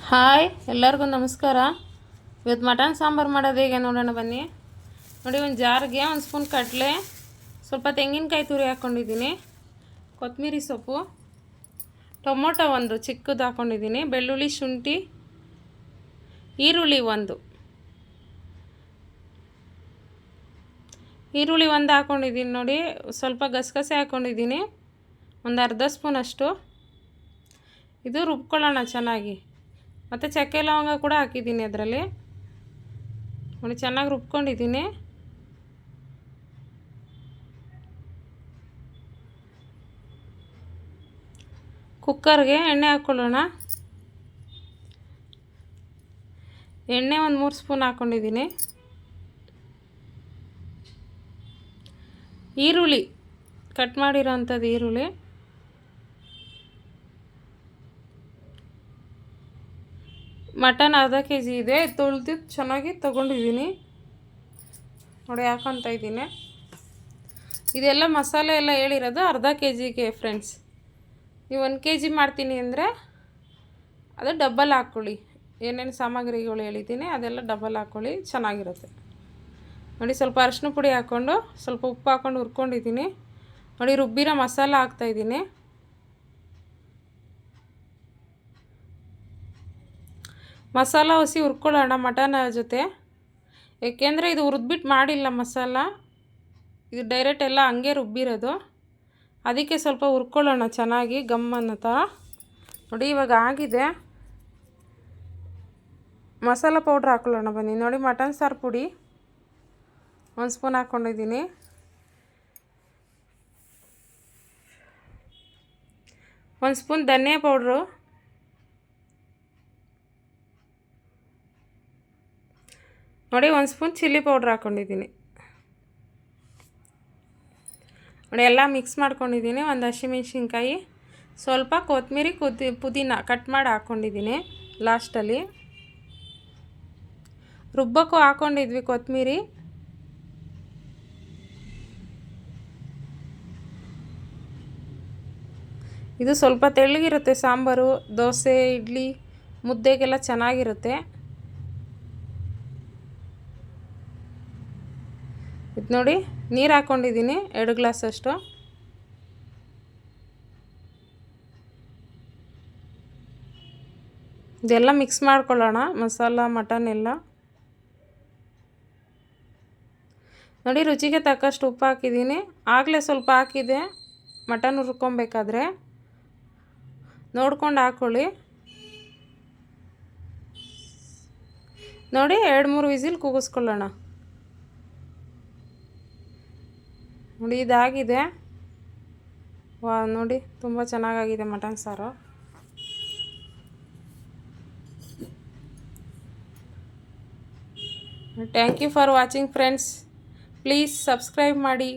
Hi ಎಲ್ಲರಿಗೂ ನಮಸ್ಕಾರ. ಇವತ್ತು ಮಟನ್ ಸಾಂಬಾರು ಮಾಡೋದು ಹೇಗೆ ನೋಡೋಣ ಬನ್ನಿ. ನೋಡಿ, ಒಂದು ಜಾರ್ಗೆ ಒಂದು ಸ್ಪೂನ್ ಕಡಲೆ, ಸ್ವಲ್ಪ ತೆಂಗಿನಕಾಯಿ ತುರಿ ಹಾಕ್ಕೊಂಡಿದ್ದೀನಿ, ಕೊತ್ತಂಬರಿ ಸೊಪ್ಪು, ಟೊಮೊಟೊ ಒಂದು ಚಿಕ್ಕದು ಹಾಕ್ಕೊಂಡಿದ್ದೀನಿ, ಬೆಳ್ಳುಳ್ಳಿ, ಶುಂಠಿ, ಈರುಳ್ಳಿ ಒಂದು ಹಾಕ್ಕೊಂಡಿದ್ದೀನಿ. ನೋಡಿ, ಸ್ವಲ್ಪ ಗಸಗಸೆ ಹಾಕ್ಕೊಂಡಿದ್ದೀನಿ, ಒಂದು ಅರ್ಧ ಸ್ಪೂನ್ ಅಷ್ಟು. ಇದು ರುಬ್ಕೊಳ್ಳೋಣ ಚೆನ್ನಾಗಿ. ಮತ್ತು ಚಕ್ಕೆ ಲವಂಗ ಕೂಡ ಹಾಕಿದ್ದೀನಿ ಅದರಲ್ಲಿ. ನೋಡಿ, ಚೆನ್ನಾಗಿ ರುಬ್ಕೊಂಡಿದ್ದೀನಿ. ಕುಕ್ಕರ್ಗೆ ಎಣ್ಣೆ ಹಾಕ್ಕೊಳ್ಳೋಣ. ಎಣ್ಣೆ ಒಂದು 3 ಸ್ಪೂನ್ ಹಾಕ್ಕೊಂಡಿದ್ದೀನಿ. ಈರುಳ್ಳಿ ಕಟ್ ಮಾಡಿರೋವಂಥದ್ದು ಈರುಳ್ಳಿ, ಮಟನ್ ಅರ್ಧ kg ಇದೆ, ತೊಳೆದು ಚೆನ್ನಾಗಿ ತೊಗೊಂಡಿದ್ದೀನಿ. ನೋಡಿ, ಹಾಕ್ಕೊತಾ ಇದ್ದೀನಿ. ಇದೆಲ್ಲ ಮಸಾಲೆ ಎಲ್ಲ ಹೇಳಿರೋದು ಅರ್ಧ kgಗೆ ಫ್ರೆಂಡ್ಸ್. ನೀವು 1 kg ಮಾಡ್ತೀನಿ ಅಂದರೆ ಅದು ಡಬ್ಬಲ್ ಹಾಕ್ಕೊಳ್ಳಿ. ಏನೇನು ಸಾಮಗ್ರಿಗಳು ಹೇಳಿದ್ದೀನಿ ಅದೆಲ್ಲ ಡಬ್ಬಲ್ ಹಾಕ್ಕೊಳ್ಳಿ, ಚೆನ್ನಾಗಿರುತ್ತೆ. ನೋಡಿ, ಸ್ವಲ್ಪ ಅರಿಶಿನ ಪುಡಿ ಹಾಕ್ಕೊಂಡು ಸ್ವಲ್ಪ ಉಪ್ಪು ಹಾಕ್ಕೊಂಡು ಹುರ್ಕೊಂಡಿದ್ದೀನಿ. ನೋಡಿ, ರುಬ್ಬಿರೋ ಮಸಾಲ ಹಾಕ್ತಾಯಿದ್ದೀನಿ. ಮಸಾಲ ಹಸಿ ಹುರ್ಕೊಳ್ಳೋಣ ಮಟನ್ ಜೊತೆ, ಏಕೆಂದರೆ ಇದು ಹುರಿದ್ಬಿಟ್ಟು ಮಾಡಿಲ್ಲ ಮಸಾಲ, ಇದು ಡೈರೆಕ್ಟ್ ಎಲ್ಲ ಹಂಗೆ ರುಬ್ಬಿರೋದು. ಅದಕ್ಕೆ ಸ್ವಲ್ಪ ಹುರ್ಕೊಳ್ಳೋಣ ಚೆನ್ನಾಗಿ ಗಮ್ ಅನ್ನೋ. ನೋಡಿ, ಇವಾಗ ಆಗಿದೆ. ಮಸಾಲ ಪೌಡ್ರ್ ಹಾಕ್ಕೊಳ್ಳೋಣ ಬನ್ನಿ. ನೋಡಿ, ಮಟನ್ ಸಾರು ಪುಡಿ 1 ಸ್ಪೂನ್ ಹಾಕ್ಕೊಂಡಿದ್ದೀನಿ. ಒಂದು ಸ್ಪೂನ್ ಧನಿಯಾ ಪೌಡ್ರು, ನೋಡಿ 1 ಸ್ಪೂನ್ ಚಿಲ್ಲಿ ಪೌಡ್ರ್ ಹಾಕ್ಕೊಂಡಿದ್ದೀನಿ. ನೋಡಿ, ಎಲ್ಲ ಮಿಕ್ಸ್ ಮಾಡ್ಕೊಂಡಿದ್ದೀನಿ. ಒಂದು ಹಸಿಮೆಣ್ಸಿನ್ಕಾಯಿ, ಸ್ವಲ್ಪ ಕೊತ್ತಂಬರಿ, ಪುದೀನ ಕಟ್ ಮಾಡಿ ಹಾಕ್ಕೊಂಡಿದ್ದೀನಿ ಲಾಸ್ಟಲ್ಲಿ. ರುಬ್ಬಕ್ಕೂ ಹಾಕ್ಕೊಂಡಿದ್ವಿ ಕೊತ್ತಂಬರಿ. ಇದು ಸ್ವಲ್ಪ ತೆಳ್ಳಗಿರುತ್ತೆ ಸಾಂಬಾರು, ದೋಸೆ, ಇಡ್ಲಿ, ಮುದ್ದೆಗೆಲ್ಲ ಚೆನ್ನಾಗಿರುತ್ತೆ. ಇದು ನೋಡಿ, ನೀರು ಹಾಕ್ಕೊಂಡಿದ್ದೀನಿ 2 ಗ್ಲಾಸಷ್ಟು. ಇದೆಲ್ಲ ಮಿಕ್ಸ್ ಮಾಡ್ಕೊಳ್ಳೋಣ, ಮಸಾಲ ಮಟನ್ ಎಲ್ಲ. ನೋಡಿ, ರುಚಿಗೆ ತಕ್ಕಷ್ಟು ಉಪ್ಪು ಹಾಕಿದ್ದೀನಿ. ಆಗಲೇ ಸ್ವಲ್ಪ ಹಾಕಿದೆ ಮಟನ್ ಹುರ್ಕೊಬೇಕಾದ್ರೆ, ನೋಡ್ಕೊಂಡು ಹಾಕ್ಕೊಳ್ಳಿ. ನೋಡಿ, 2-3 ವಿಸಿಲ್ ಕೂಗಿಸ್ಕೊಳ್ಳೋಣ. ನೋಡಿ, ಇದಾಗಿದೆ. ನೋಡಿ, ತುಂಬ ಚೆನ್ನಾಗಾಗಿದೆ ಮಟನ್ ಸಾರು. Thank you for watching friends. Please subscribe ಮಾಡಿ.